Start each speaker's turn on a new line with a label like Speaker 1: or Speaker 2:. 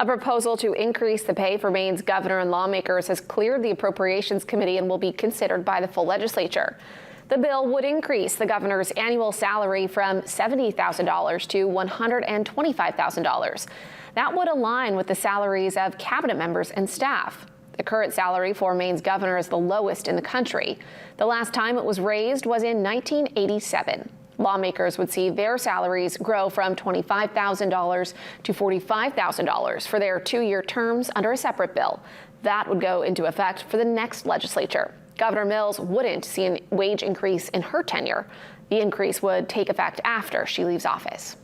Speaker 1: A proposal to increase the pay for Maine's governor and lawmakers has cleared the Appropriations Committee and will be considered by the full legislature. The bill would increase the governor's annual salary from $70,000 to $125,000. That would align with the salaries of cabinet members and staff. The current salary for Maine's governor is the lowest in the country. The last time it was raised was in 1987. Lawmakers would see their salaries grow from $25,000 to $45,000 for their 2-year terms under a separate bill. That would go into effect for the next legislature. Governor Mills wouldn't see a wage increase in her tenure. The increase would take effect after she leaves office.